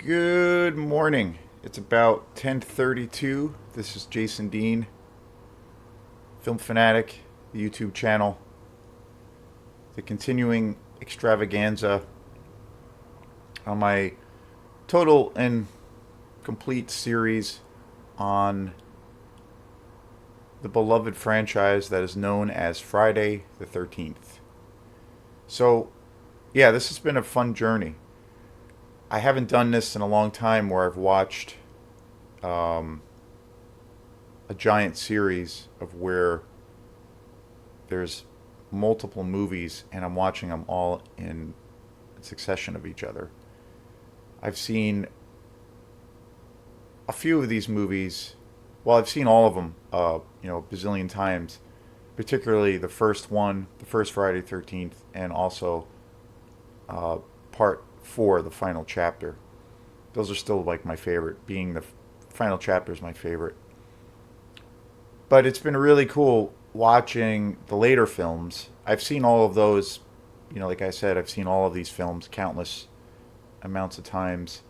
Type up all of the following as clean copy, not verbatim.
Good morning. It's about 10:32. This is Jason Dean, Film Fanatic, the YouTube channel, the continuing extravaganza on my total and complete series on the beloved franchise that is known as Friday the 13th. So, yeah, this has been a fun journey. I haven't done this in a long time where I've watched um, a giant series of where there's multiple movies and I'm watching them all in succession of each other. I've seen a few of these movies. Well, I've seen all of them, a bazillion times. Particularly the first one, the first Friday 13th, and also uh, part four, the final chapter. Those are still like my favorite. Being the final chapter is my favorite. But it's been really cool watching the later films. I've seen all of those, like I said, I've seen all of these films countless amounts of times.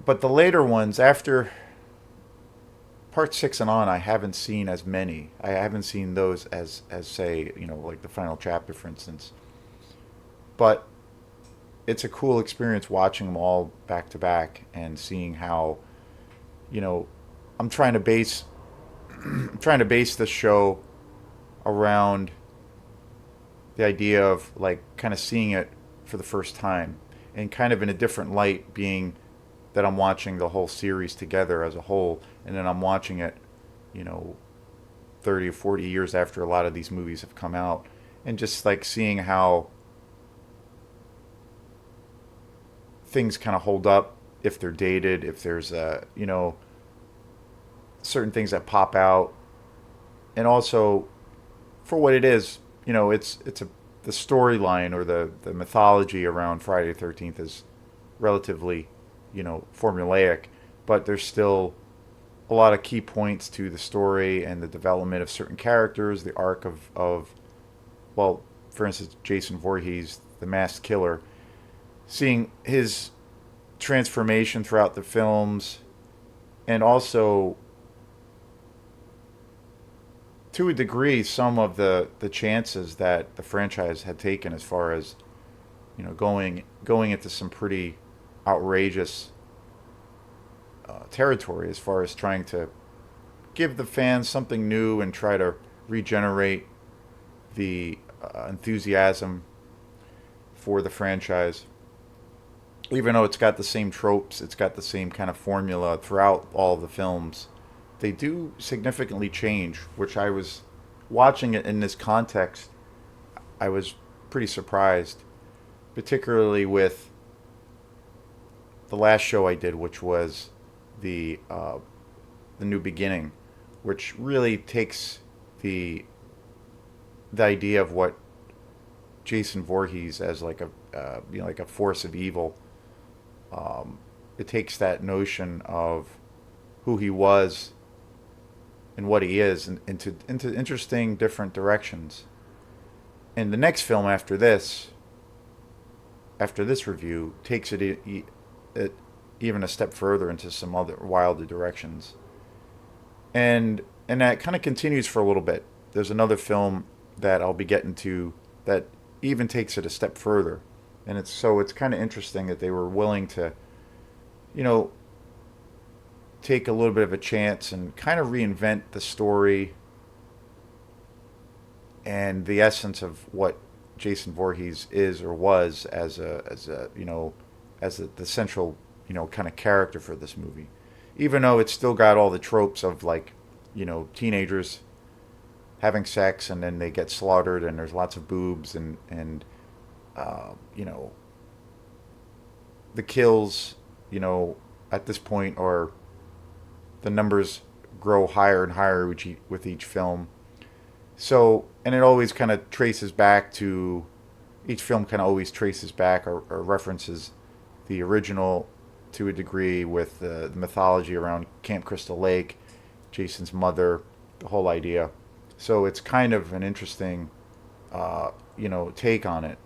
But the later ones, after part six and on, I haven't seen as many. I haven't seen those as say, like the final chapter, for instance. But it's a cool experience watching them all back to back and seeing how, you know, I'm trying to base I'm trying to base this show around the idea of like kind of seeing it for the first time and kind of in a different light, being that I'm watching the whole series together as a whole, and then I'm watching it, you know, 30 or 40 years after a lot of these movies have come out, and just like seeing how things kind of hold up, if they're dated, if there's certain things that pop out, and also for what it is, it's a the storyline or the mythology around Friday the 13th is relatively, formulaic, but there's still a lot of key points to the story and the development of certain characters, the arc of well, for instance, Jason Voorhees, the masked killer, seeing his transformation throughout the films, and also to a degree some of the chances that the franchise had taken as far as going into some pretty outrageous territory as far as trying to give the fans something new and try to regenerate the enthusiasm for the franchise. Even though it's got the same tropes, it's got the same kind of formula throughout all of the films, they do significantly change, which I was watching it in this context. I was pretty surprised, particularly with the last show I did, which was the uh, the new beginning, which really takes the the idea of what Jason Voorhees as like a like a force of evil. It takes that notion of who he was and what he is and into interesting different directions. And the next film after this review, takes it even a step further into some other wilder directions. And that kind of continues for a little bit. There's another film that I'll be getting to that even takes it a step further. And it's kind of interesting that they were willing to, you know, take a little bit of a chance and kind of reinvent the story and the essence of what Jason Voorhees is or was as a the central kind of character for this movie, even though it's still got all the tropes of like teenagers having sex and then they get slaughtered and there's lots of boobs and uh, you know the kills at this point are the numbers grow higher and higher with each film. So, and it always kind of traces back to each film, kind of always traces back or references the original to a degree with the mythology around Camp Crystal Lake, Jason's mother, the whole idea. So it's kind of an interesting, take on it.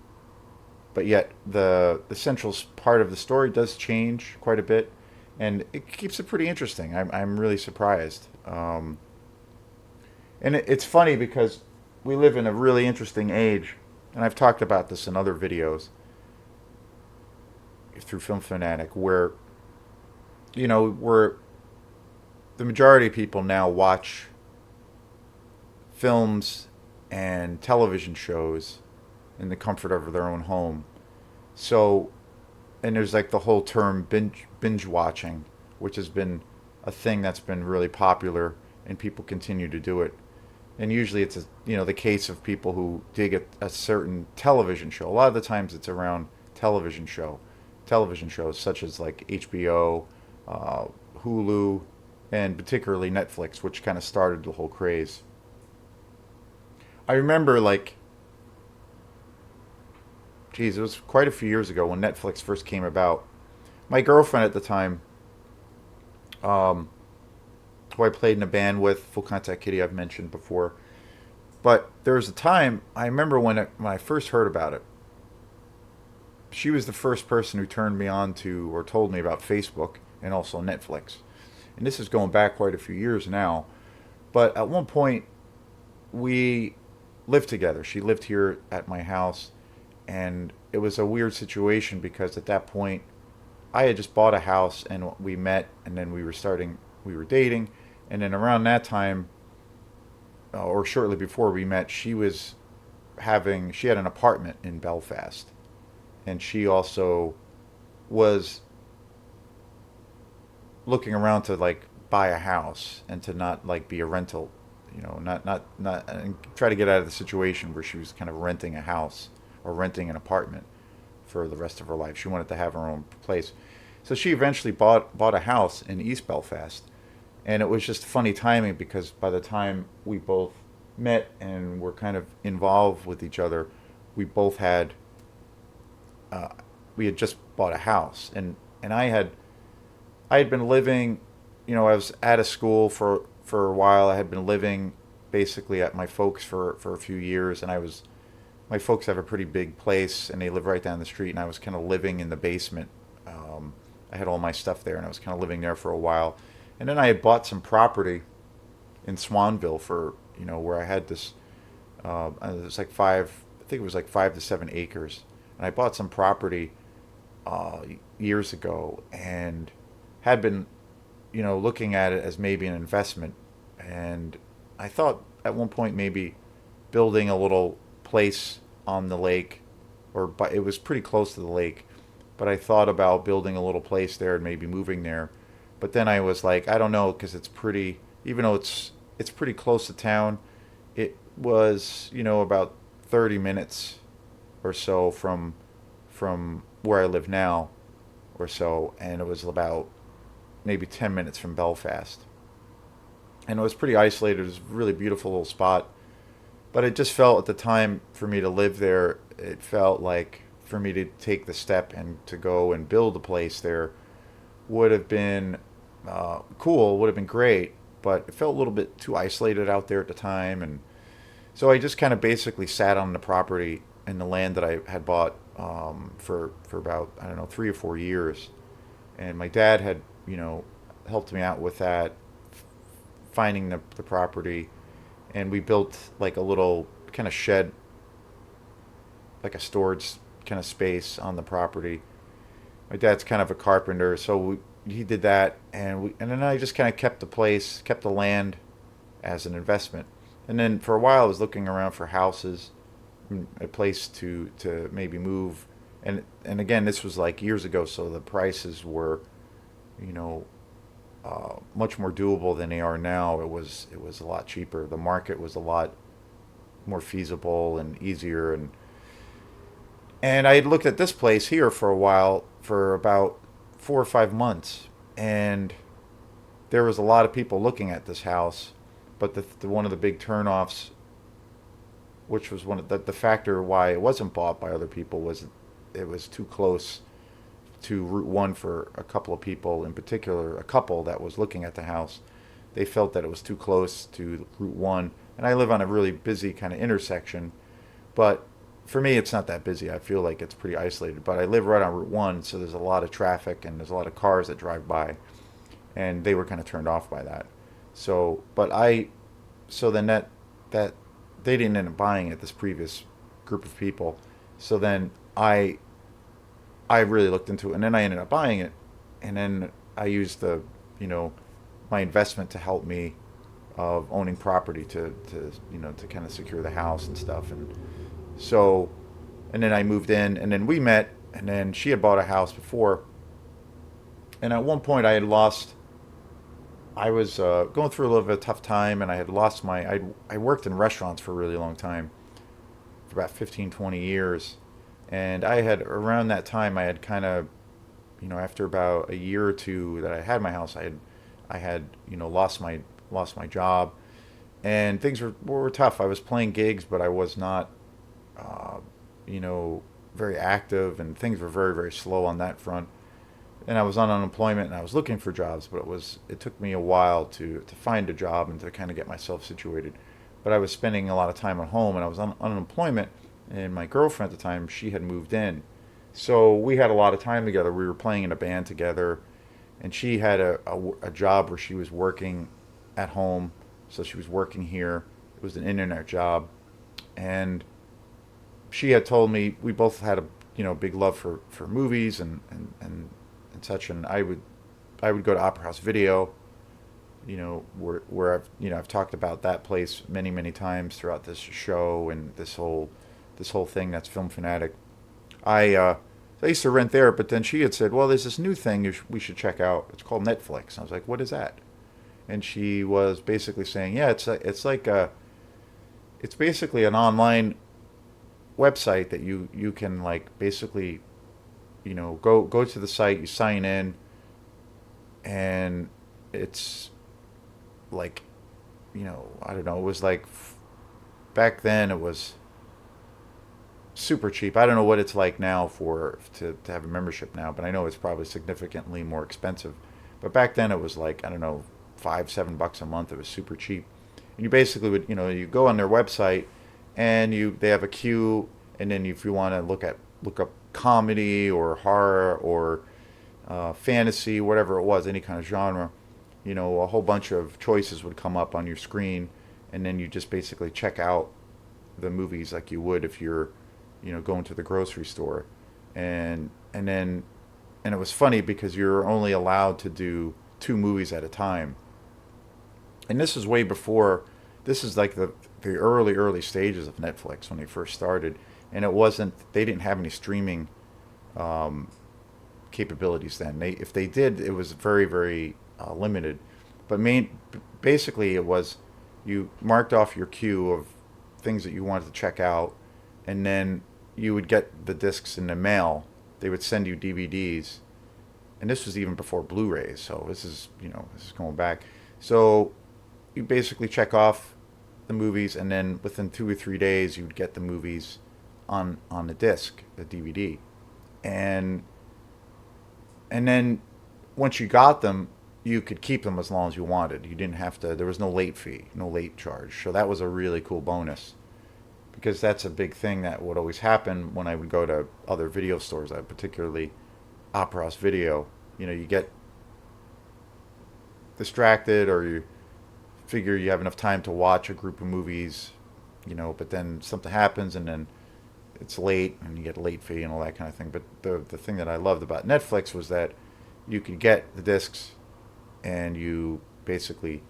but yet the central part of the story does change quite a bit, and it keeps it pretty interesting. I'm really surprised. And it's funny because we live in a really interesting age, and I've talked about this in other videos through Film Fanatic, where where the majority of people now watch films and television shows in the comfort of their own home. So, and there's like the whole term binge watching, which has been a thing that's been really popular, and people continue to do it. And usually it's the case of people who dig a certain television show. A lot of the times it's around television shows such as like HBO, uh, Hulu, and particularly Netflix, which kind of started the whole craze. I remember like, geez, it was quite a few years ago when Netflix first came about. My girlfriend at the time, um, who I played in a band with, Full Contact Kitty, I've mentioned before. But there was a time I remember when I first heard about it. She was the first person who turned me on to or told me about Facebook and also Netflix. And this is going back quite a few years now. But at one point, we lived together. She lived here at my house, and it was a weird situation because at that point, I had just bought a house and we met, and then we were dating, and then around that time, or shortly before we met, she had an apartment in Belfast, and she also was looking around to like buy a house and to not like be a rental, not and try to get out of the situation where she was kind of renting a house or renting an apartment for the rest of her life. She wanted to have her own place. So she eventually bought a house in East Belfast, and it was just funny timing because by the time we both met and were kind of involved with each other, we both had uh, we had just bought a house, and I had been living, I was out of school for a while. I had been living basically at my folks for a few years, and my folks have a pretty big place, and they live right down the street, and I was kind of living in the basement. I had all my stuff there, and I was kind of living there for a while, and then I had bought some property in Swanville for where I had this. It was like I think it was like 5 to 7 acres, and I bought some property uh, years ago, and had been looking at it as maybe an investment. And I thought at one point maybe building a little place on the lake, but it was pretty close to the lake. But I thought about building a little place there and maybe moving there. But then I was like, I don't know, because even though it's pretty close to town, it was about 30 minutes or so from where I live now, or so, and it was about maybe 10 minutes from Belfast. And it was pretty isolated. It was a really beautiful little spot. But it just felt at the time for me to live there, it felt like for me to take the step and to go and build a place there would have been cool, would have been great. But it felt a little bit too isolated out there at the time. And so I just kind of basically sat on the property and the land that I had bought for about, I don't know, 3 or 4 years. And my dad had, helped me out with that, finding the property, and we built like a little kind of shed, like a storage kind of space on the property. My dad's kind of a carpenter, so he did that, and then I just kind of kept the land as an investment. And then for a while, I was looking around for houses, a place to maybe move, and again, this was like years ago, so the prices were, you know, much more doable than they are now. It was a lot cheaper. The market was a lot more feasible and easier, and I had looked at this place here for a while, for about 4 or 5 months, and there was a lot of people looking at this house, but the one of the big turnoffs, which was one of the factor why it wasn't bought by other people, was it was too close to Route One for a couple of people, in particular a couple that was looking at the house. They felt that it was too close to Route One, and I live on a really busy kind of intersection, but for me, it's not that busy. I feel like it's pretty isolated, but I live right on Route 1, so there's a lot of traffic and there's a lot of cars that drive by, and they were kind of turned off by that. So, but I, so then that they didn't end up buying it, this previous group of people. So then I really looked into it, and then I ended up buying it, and then I used the, you know, my investment to help me of owning property to to kind of secure the house and stuff. And so, and then I moved in, and then we met, and then she had bought a house before, and at one point I had lost. I was going through a little bit of a tough time, and I had lost my. I worked in restaurants for a really long time, for about 15, 20 years, and I had around that time I had kind of, after about a year or two that I had my house, I had lost my job, and things were tough. I was playing gigs, but I was not, uh, you know, very active, and things were very, very slow on that front. And I was on unemployment, and I was looking for jobs, but it took me a while to find a job and to kind of get myself situated. But I was spending a lot of time at home, and I was on unemployment, and my girlfriend at the time, she had moved in, so we had a lot of time together. We were playing in a band together, and she had a job where she was working at home, so she was working here. It was an internet job, and she had told me we both had a big love for movies and such, and I would go to Opera House Video, where I've talked about that place many many times throughout this show and this whole thing that's Film Fanatic. I used to rent there, but then she had said, well, there's this new thing we should check out. It's called Netflix. I was like, what is that? And she was basically saying, yeah, it's basically an online website that you can, like, basically, go to the site, you sign in, and it's like, I don't know, it was like, back then it was super cheap. I don't know what it's like now to have a membership now, but I know it's probably significantly more expensive. But back then it was like, I don't know, $5, $7 a month. It was super cheap. And you basically would, you go on their website, and they have a queue, and then if you want to look up comedy or horror or fantasy, whatever it was, any kind of genre, a whole bunch of choices would come up on your screen, and then you just basically check out the movies like you would if you're, going to the grocery store, and it was funny because you're only allowed to do two movies at a time, and this is way before. This is like the early stages of Netflix when they first started, and it wasn't. They didn't have any streaming um, capabilities then. If they did, it was very very limited. But basically, it was you marked off your queue of things that you wanted to check out, and then you would get the discs in the mail. They would send you DVDs, and this was even before Blu-rays. So this is going back. So you basically check off the movies, and then within 2 or 3 days, you'd get the movies on the disc, the DVD, and then once you got them, you could keep them as long as you wanted. You didn't have to. There was no late fee, no late charge. So that was a really cool bonus, because that's a big thing that would always happen when I would go to other video stores, particularly Opera House Video. You get distracted, or you figure you have enough time to watch a group of movies, but then something happens, and then it's late, and you get a late fee and all that kind of thing. But the thing that I loved about Netflix was that you could get the discs, and you basically,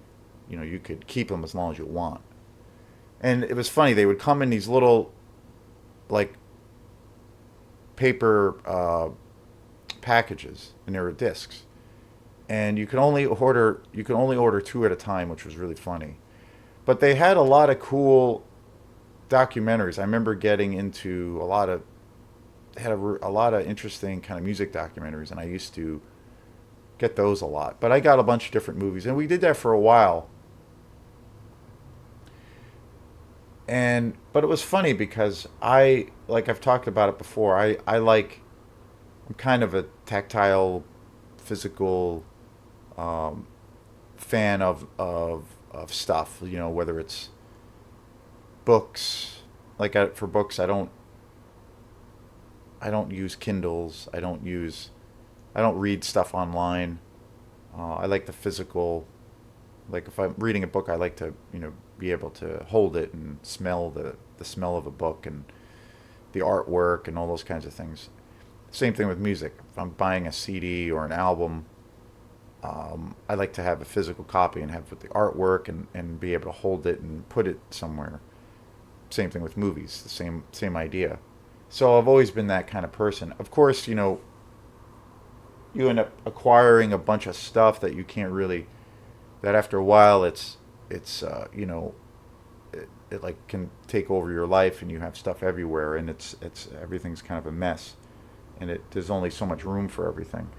you could keep them as long as you want. And it was funny, they would come in these little, like, paper packages, and there were discs, and you could only order two at a time, which was really funny. But they had a lot of cool documentaries. I remember getting into a lot of they had a lot of interesting kind of music documentaries, and I used to get those a lot. But I got a bunch of different movies, and we did that for a while. And but it was funny because like I've talked about it before. I'm kind of a tactile, physical um, fan of stuff. Whether it's books. Like, for books, I don't I don't use Kindles. I don't read stuff online. I like the physical. Like if I'm reading a book, I like to be able to hold it and smell the smell of a book and the artwork and all those kinds of things. Same thing with music. If I'm buying a CD or an album, I like to have a physical copy and have the artwork and be able to hold it and put it somewhere. Same thing with movies, the same idea. So I've always been that kind of person. Of course, you end up acquiring a bunch of stuff that you can't really. That after a while, it like can take over your life, and you have stuff everywhere, and it's everything's kind of a mess, and there's only so much room for everything.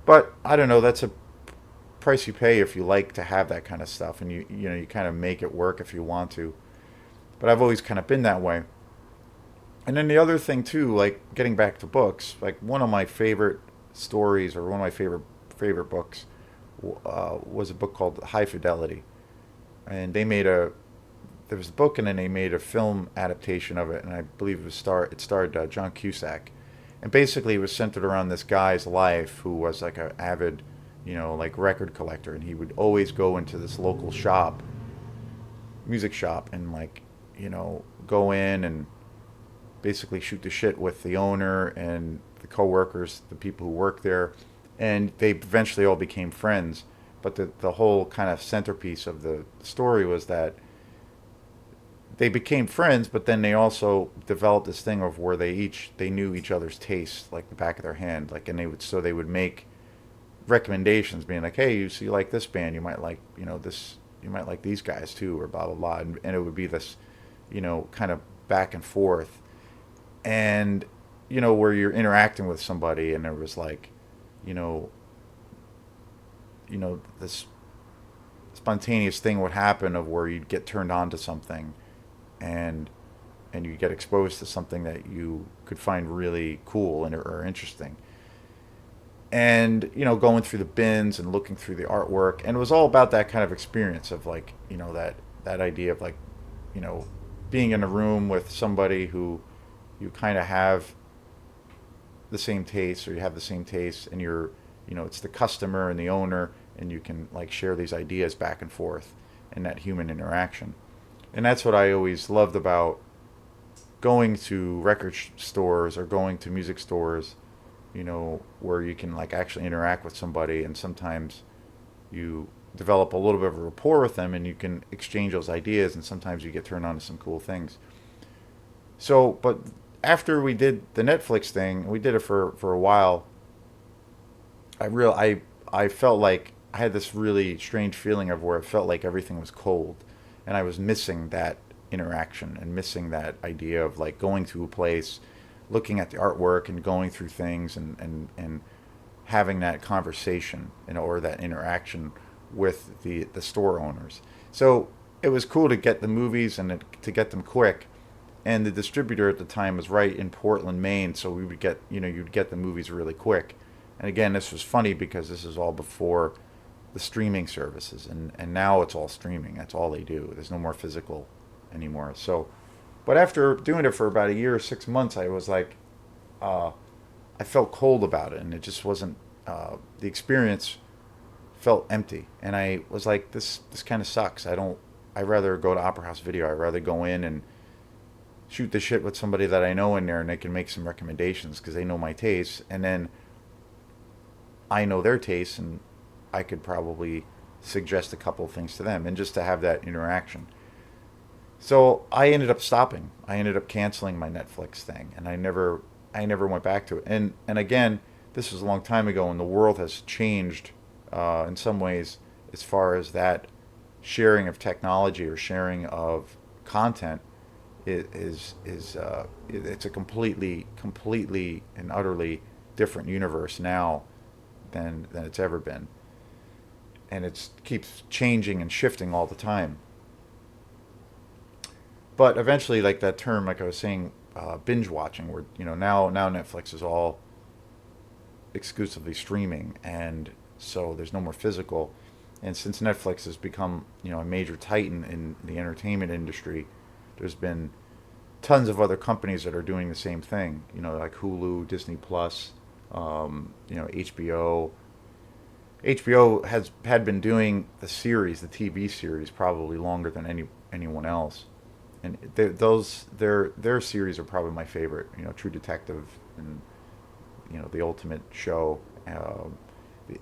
But I don't know. That's a price you pay if you like to have that kind of stuff, and you kind of make it work if you want to. But I've always kind of been that way. And then the other thing too, like getting back to books, like one of my favorite stories or one of my favorite books was a book called High Fidelity, and there was a book and then they made a film adaptation of it, and I believe it starred John Cusack, and basically it was centered around this guy's life who was like an avid, like record collector, and he would always go into this local shop, music shop, and like go in and basically shoot the shit with the owner and the coworkers, the people who work there, and they eventually all became friends. But the whole kind of centerpiece of the story was that they became friends, but then they also developed this thing of where they knew each other's tastes like the back of their hand, like, and they would make recommendations, being like, hey, you like this band, you might like this, you might like these guys too, or blah blah blah, and it would be this, kind of back and forth, and where you're interacting with somebody, and there was like, you know, this spontaneous thing would happen of where you'd get turned on to something, and you get exposed to something that you could find really cool and or interesting, and going through the bins and looking through the artwork, and it was all about that kind of experience of like that idea of like you know being in a room with somebody who you kind of have the same taste, or you have the same taste, and it's the customer and the owner, and you can like share these ideas back and forth in that human interaction. And that's what I always loved about going to stores or going to music stores, where you can like actually interact with somebody, and sometimes you develop a little bit of a rapport with them, and you can exchange those ideas, and sometimes you get turned on to some cool things. So, but after we did the Netflix thing, we did it for a while. I felt like I had this really strange feeling of where it felt like everything was cold, and I was missing that interaction and missing that idea of like going to a place, looking at the artwork and going through things, and having that conversation, or that interaction with the store owners. So it was cool to get the movies and to get them quick. And the distributor at the time was right in Portland, Maine, so we would get, you'd get the movies really quick. And again, this was funny because this is all before the streaming services, and now it's all streaming. That's all they do. There's no more physical anymore. So, but after doing it for about a year or 6 months, I was like, uh, I felt cold about it, and it just wasn't. The experience felt empty, and I was like, this kind of sucks. I don't. I'd rather go to Opera House Video. I'd rather go in and shoot the shit with somebody that I know in there, and they can make some recommendations because they know my tastes, and then I know their tastes, and I could probably suggest a couple of things to them, and just to have that interaction. So I ended up stopping. I ended up canceling my Netflix thing, and I never went back to it. And again, this was a long time ago, and the world has changed in some ways as far as that sharing of technology or sharing of content it's a completely and utterly different universe now than it's ever been, and it keeps changing and shifting all the time. But eventually, like that term, like I was saying, binge watching, where now Netflix is all exclusively streaming, and so there's no more physical. And since Netflix has become a major titan in the entertainment industry, there's been tons of other companies that are doing the same thing. Like Hulu, Disney Plus, HBO. HBO had been doing the TV series, probably longer than anyone else, and their series are probably my favorite. True Detective and The Ultimate Show, the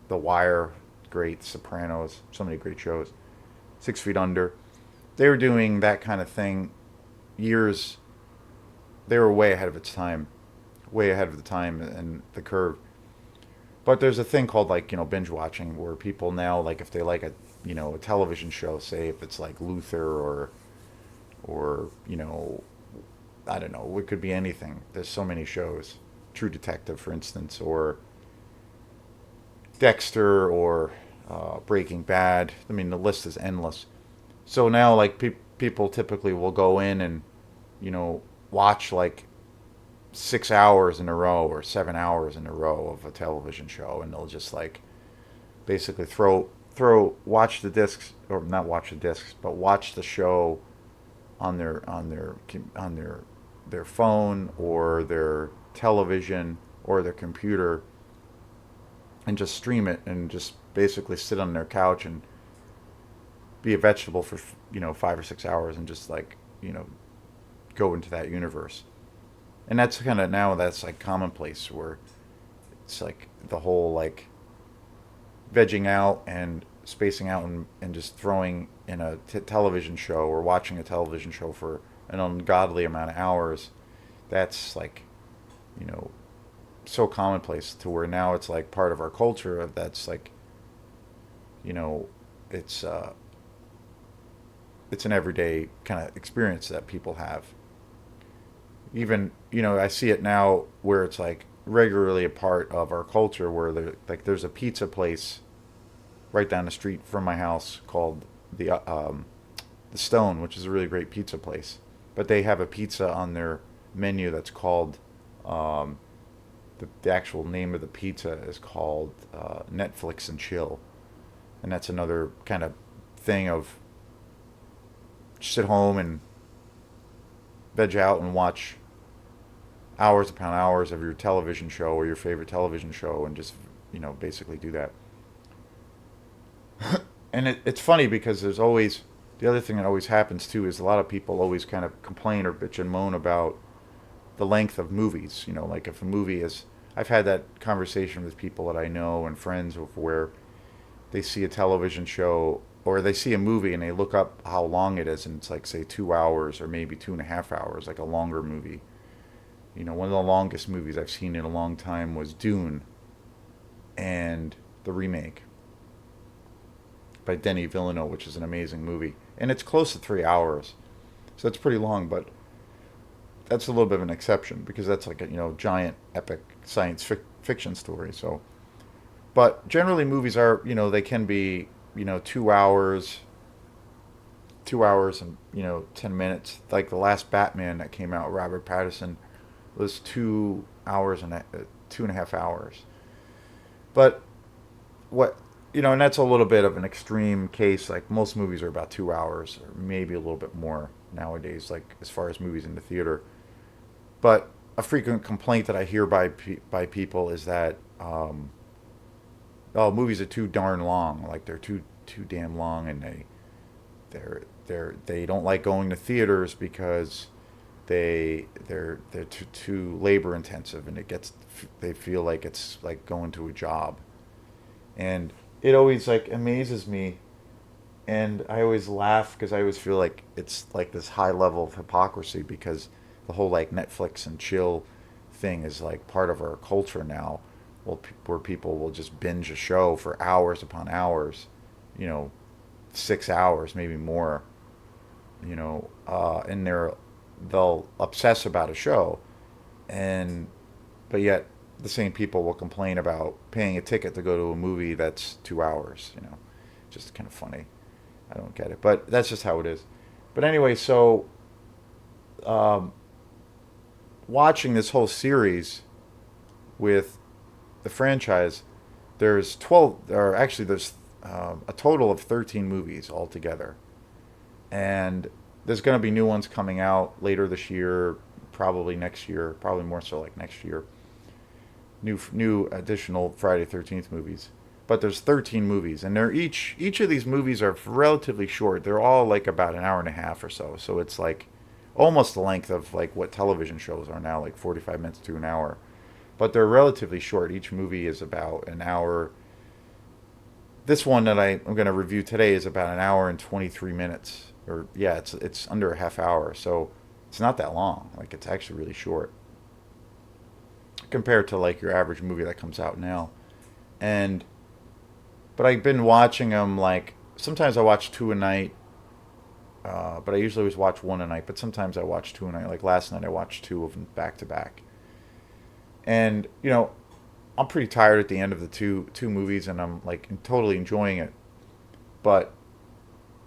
The Wire, great Sopranos, so many great shows. 6 Feet Under, they were doing that kind of thing years. They were way ahead of its time, way ahead of the time and the curve. But there's a thing called like binge watching where people now like if they like a television show, say if it's like Luther or I don't know, it could be anything. There's so many shows, True Detective for instance, or Dexter or Breaking Bad. I mean the list is endless. So now like people typically will go in and you know watch like 6 hours in a row or 7 hours in a row of a television show, and they'll just like basically throw watch the discs, or not watch the discs, but watch the show on their phone or their television or their computer, and just stream it and just basically sit on their couch and be a vegetable for 5 or 6 hours and just like go into that universe. And that's kind of now that's like commonplace where it's like the whole like vegging out and spacing out and just throwing in a television show or watching a television show for an ungodly amount of hours. That's like you know so commonplace to where now it's like part of our culture. That's like you know it's it's an everyday kind of experience that people have. Even I see it now where it's like regularly a part of our culture where there's a pizza place right down the street from my house called the Stone, which is a really great pizza place. But they have a pizza on their menu that's called um, the actual name of the pizza is called Netflix and Chill, and that's another kind of thing of sit home and veg out and watch hours upon hours of your television show or your favorite television show and just basically do that. And it's funny because there's always the other thing that always happens too is a lot of people always kind of complain or bitch and moan about the length of movies. Like if a movie is, I've had that conversation with people that I know and friends of where they see a television show or they see a movie and they look up how long it is and it's like say 2 hours or maybe 2.5 hours, like a longer movie. One of the longest movies I've seen in a long time was Dune and the remake by Denis Villeneuve, which is an amazing movie. And it's close to 3 hours. So it's pretty long, but that's a little bit of an exception because that's like a giant epic science fiction story. So, but generally movies are they can be 2 hours, 2 hours and 10 minutes. Like the last Batman that came out, Robert Pattinson, was 2 hours and 2.5 hours. But what and that's a little bit of an extreme case. Like most movies are about 2 hours or maybe a little bit more nowadays. Like as far as movies in the theater, but a frequent complaint that I hear by people is that oh, movies are too darn long. Like they're too damn long, and they don't like going to theaters because they're too labor intensive, and they feel like it's like going to a job. And it always like amazes me, and I always laugh because I always feel like it's like this high level of hypocrisy because the whole like Netflix and chill thing is like part of our culture now. Well, where people will just binge a show for hours upon hours, you know, 6 hours, maybe more, and they'll obsess about a show, and but yet the same people will complain about paying a ticket to go to a movie that's 2 hours. Just kind of funny. I don't get it, but that's just how it is. But anyway, so um, watching this whole series with the franchise, there's 12, or actually there's a total of 13 movies altogether, and there's going to be new ones coming out later this year, probably next year, probably more so like next year. New additional Friday 13th movies. But there's 13 movies, and they're each of these movies are relatively short. They're all like about an hour and a half or so. So it's like almost the length of like what television shows are now, like 45 minutes to an hour. But they're relatively short. Each movie is about an hour. This one that I'm going to review today is about an hour and 23 minutes. Or yeah, it's under a half hour. So it's not that long. Like it's actually really short compared to like your average movie that comes out now. And but I've been watching them like sometimes I watch two a night, but I usually always watch one a night. But sometimes I watch two a night. Like last night, I watched two of them back to back. And I'm pretty tired at the end of the two movies, and I'm like totally enjoying it. But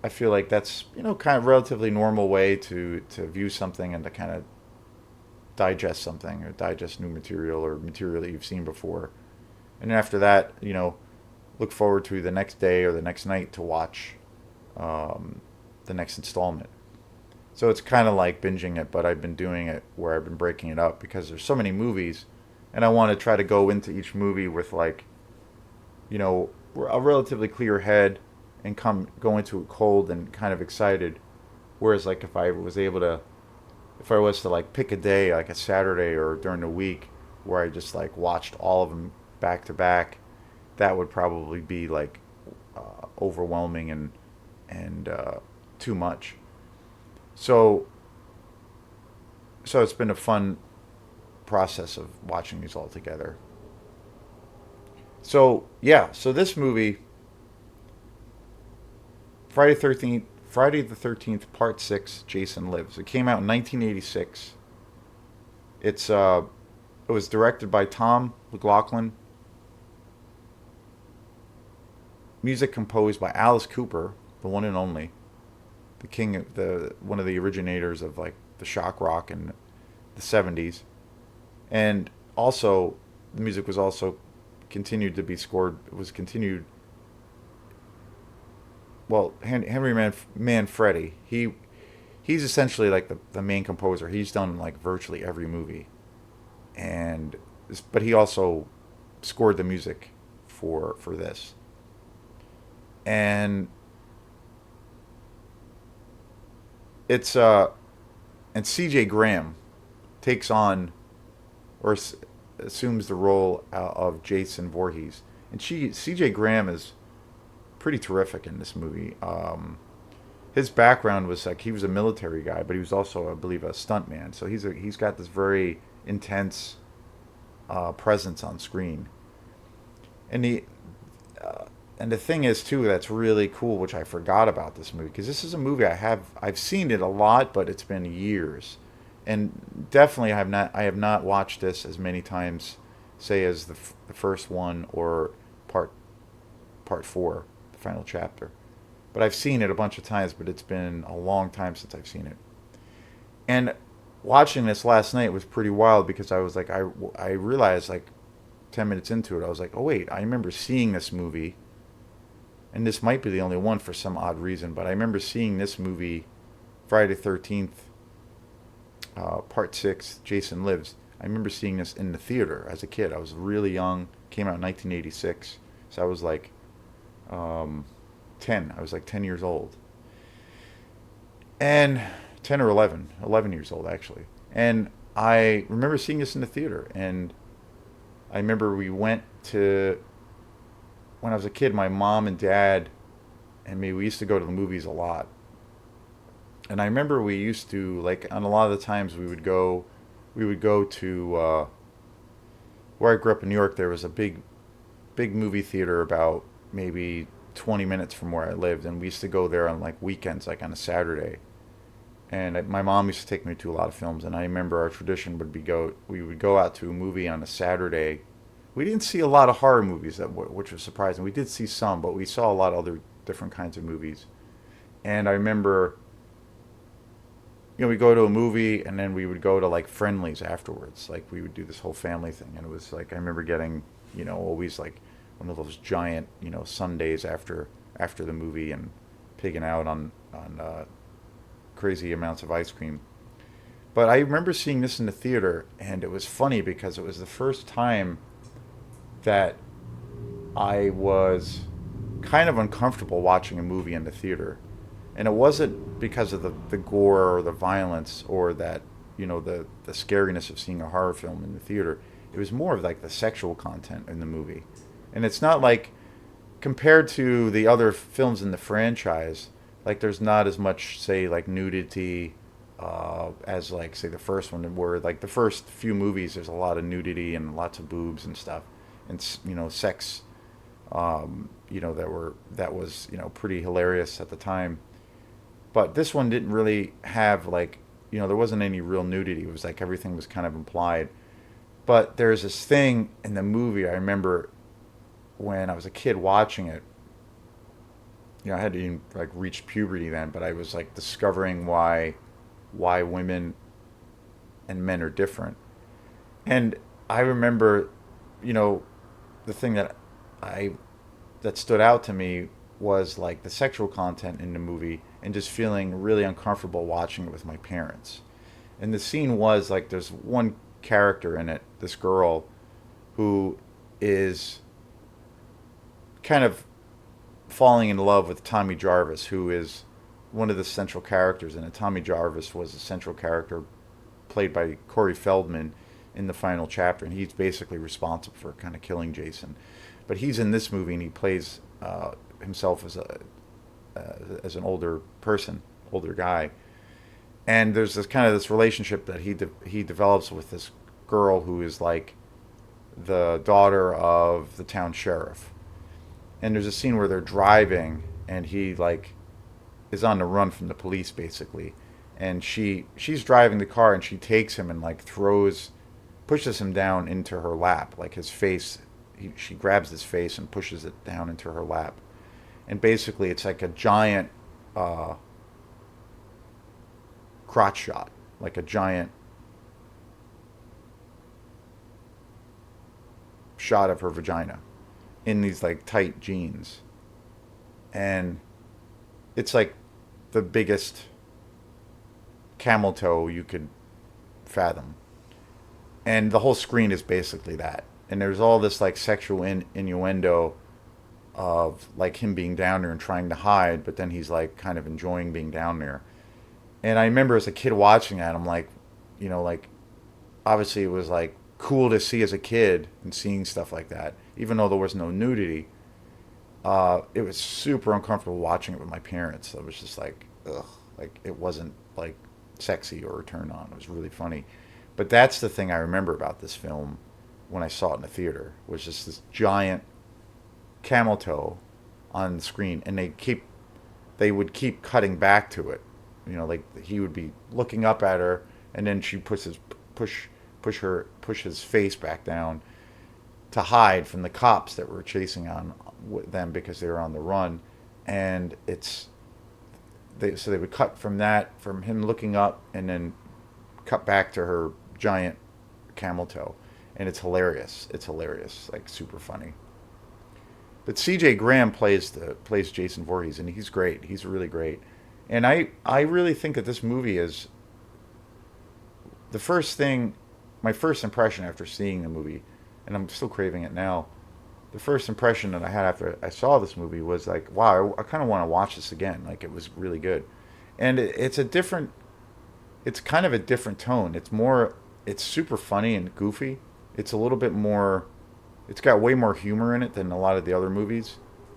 I feel like that's kind of relatively normal way to view something and to kind of digest something or digest new material or material that you've seen before. And after that, look forward to the next day or the next night to watch um, the next installment. So it's kind of like binging it, but I've been doing it where I've been breaking it up because there's so many movies, and I want to try to go into each movie with like, a relatively clear head and go into it cold and kind of excited. Whereas like if I was to like pick a day, like a Saturday or during the week, where I just like watched all of them back to back, that would probably be like overwhelming and too much. So so it's been a fun process of watching these all together. So yeah, so this movie, Friday the 13th, Part 6, Jason Lives. It came out in 1986. It's it was directed by Tom McLaughlin, music composed by Alice Cooper, the one and only, the king of the one of the originators of like the shock rock in the 70s. And also the music was also continued to be scored was continued well, Henry Manfredi, he's essentially like the main composer. He's done like virtually every movie, and but he also scored the music for this. And it's and C.J. Graham takes on or assumes the role of Jason Voorhees, and C.J. Graham is pretty terrific in this movie. His background was like he was a military guy, but he was also, I believe, a stuntman. So he's got this very intense presence on screen. And the uh, and the thing is too that's really cool, which I forgot about this movie because this is a movie I've seen it a lot, but it's been years, and definitely I have not watched this as many times, say as the first one or part part four, the final chapter. But I've seen it a bunch of times, but it's been a long time since I've seen it. And watching this last night was pretty wild because I was like, I realized like 10 minutes into it, I was like, oh, wait, I remember seeing this movie. And this might be the only one for some odd reason, but I remember seeing this movie, Friday the 13th, Part 6, Jason Lives. I remember seeing this in the theater as a kid. I was really young, came out in 1986. So I was like um, 10. I was like 10 years old. And 10 or 11 years old actually. And I remember seeing this in the theater. And I remember we went to, when I was a kid, my mom and dad and me, we used to go to the movies a lot. And I remember we used to, like, on a lot of the times we would go to, where I grew up in New York, there was a big movie theater about maybe 20 minutes from where I lived. And we used to go there on like weekends, like on a Saturday. And my mom used to take me to a lot of films, and I remember our tradition would be we would go out to a movie on a Saturday. We didn't see a lot of horror movies, which was surprising. We did see some, but we saw a lot of other different kinds of movies. And I remember, we go to a movie, and then we would go to like friendlies afterwards. Like we would do this whole family thing, and it was like I remember getting, always like one of those giant, Sundays after the movie and pigging out on crazy amounts of ice cream. But I remember seeing this in the theater, and it was funny because it was the first time that I was kind of uncomfortable watching a movie in the theater. And it wasn't because of the gore or the violence or that, the scariness of seeing a horror film in the theater. It was more of like the sexual content in the movie. And it's not like, compared to the other films in the franchise, like there's not as much, say, like nudity as like, say, the first one, where like the first few movies there's a lot of nudity and lots of boobs and stuff, and sex, that was pretty hilarious at the time. But this one didn't really have like, there wasn't any real nudity. It was like everything was kind of implied. But there's this thing in the movie I remember when I was a kid watching it. I hadn't even like reached puberty then, but I was like discovering why women and men are different. And I remember, you know, the thing I that stood out to me was like the sexual content in the movie and just feeling really uncomfortable watching it with my parents. And the scene was like there's one character in it, this girl who is kind of falling in love with Tommy Jarvis, who is one of the central characters in it. Tommy Jarvis was a central character played by Corey Feldman in the final chapter, and he's basically responsible for kind of killing Jason. But he's in this movie, and he plays himself as an older person, older guy. And there's this kind of this relationship that he develops with this girl who is like the daughter of the town sheriff. And there's a scene where they're driving, and he like is on the run from the police basically, and she's driving the car, and she takes him and like pushes him down into her lap, like his face. She grabs his face and pushes it down into her lap, and basically it's like a giant crotch shot, like a giant shot of her vagina in these like tight jeans, and it's like the biggest camel toe you could fathom, and the whole screen is basically that. And there's all this like sexual innuendo of like him being down there and trying to hide, but then he's like kind of enjoying being down there. And I remember as a kid watching that, I'm like, like obviously it was like cool to see as a kid and seeing stuff like that, even though there was no nudity. It was super uncomfortable watching it with my parents. It was just like, ugh, like it wasn't like sexy or a turn on. It was really funny. But that's the thing I remember about this film when I saw it in the theater, was just this giant camel toe on the screen, and they would keep cutting back to it. Like he would be looking up at her, and then she push his face back down to hide from the cops that were chasing on them because they were on the run. And so they would cut from him looking up, and then cut back to her giant camel toe. And it's hilarious. It's hilarious, like super funny. But C.J. Graham plays Jason Voorhees, and he's great. He's really great. And I really think that this movie is the first thing, my first impression after seeing the movie, and I'm still craving it now. The first impression that I had after I saw this movie was like, wow, I kind of want to watch this again. Like it was really good. And it's kind of a different tone. It's super funny and goofy. It's a little bit more, it's got way more humor in it than a lot of the other movies,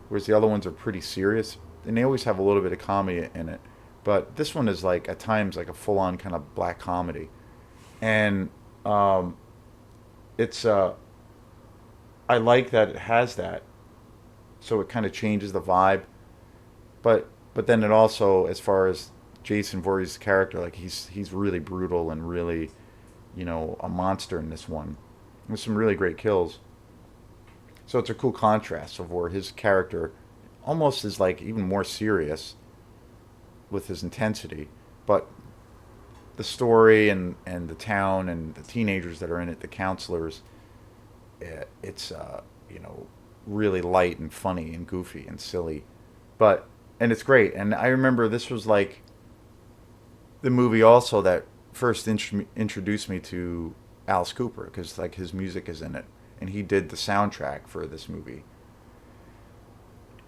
whereas the other ones are pretty serious, and they always have a little bit of comedy in it. But this one is like at times like a full on kind of black comedy, and it's I like that it has that, so it kind of changes the vibe, but then it also, as far as Jason Voorhees' character, like he's really brutal and really, a monster in this one. There's some really great kills. So it's a cool contrast of where his character almost is like even more serious with his intensity, but the story and the town and the teenagers that are in it, the counselors, it's really light and funny and goofy and silly, and it's great. And I remember this was like the movie also that first introduced me to Alice Cooper, because like his music is in it, and he did the soundtrack for this movie.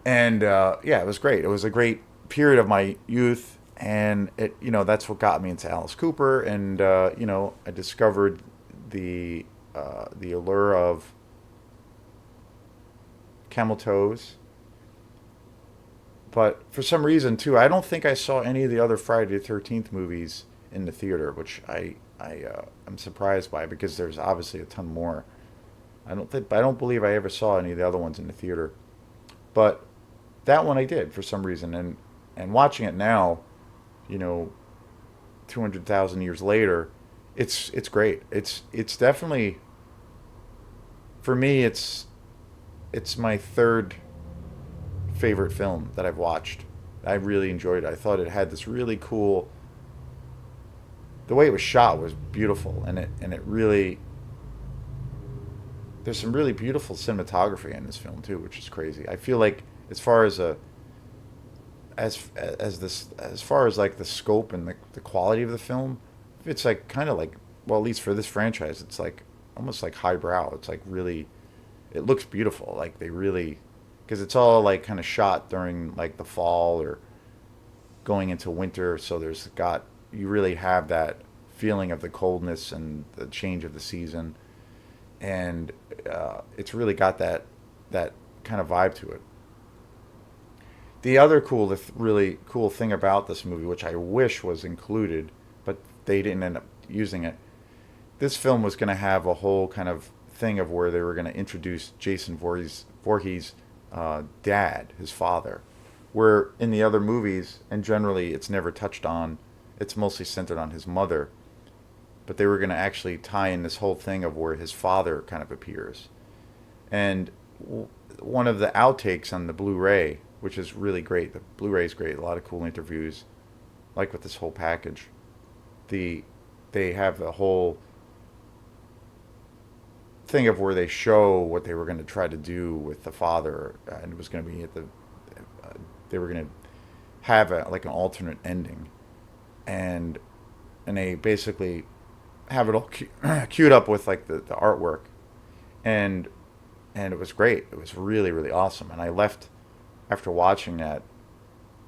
And yeah, it was great. It was a great period of my youth, and that's what got me into Alice Cooper, and I discovered the allure of camel toes. But for some reason too, I don't think I saw any of the other Friday the 13th movies in the theater, which I'm surprised by, because there's obviously a ton more. I don't believe I ever saw any of the other ones in the theater, but that one I did for some reason, and watching it now, you know, 200,000 years later, it's great. It's definitely, for me, it's my third favorite film that I've watched. I really enjoyed it. I thought it had this really cool. The way it was shot was beautiful, and it really, there's some really beautiful cinematography in this film too, which is crazy. I feel like, as far as a as far as like the scope and the quality of the film, it's like kind of like, well, at least for this franchise, it's like almost like highbrow. It's like really, it looks beautiful. Like they really, because it's all like kind of shot during like the fall or going into winter, so there's got, you really have that feeling of the coldness and the change of the season, and it's really got that kind of vibe to it. The other really cool thing about this movie, which I wish was included, but they didn't end up using it. This film was going to have a whole kind of thing of where they were going to introduce Jason Voorhees' dad, his father. Where in the other movies, and generally it's never touched on, it's mostly centered on his mother. But they were going to actually tie in this whole thing of where his father kind of appears. And one of the outtakes on the Blu-ray, which is really great, the Blu-ray is great, a lot of cool interviews, like with this whole package. The They have the whole thing of where they show what they were going to try to do with the father, and it was going to be they were going to have like an alternate ending, and they basically have it all queued up with like the artwork, and it was great. It was really really awesome, and I left after watching that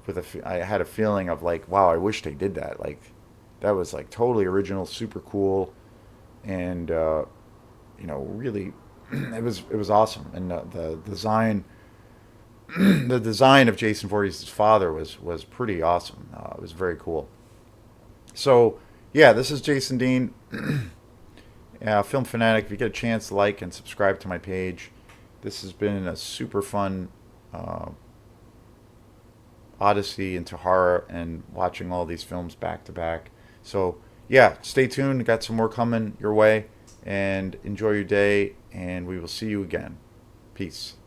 with I had a feeling of like, wow, I wish they did that. Like that was like totally original, super cool, and really, it was awesome, and the design. The design of Jason Voorhees' father was pretty awesome. It was very cool. So, yeah, this is Jason Dean, Film Fanatic. If you get a chance, like and subscribe to my page. This has been a super fun uh, odyssey into horror and watching all these films back to back. So, yeah, stay tuned. Got some more coming your way. And enjoy your day, and we will see you again. Peace.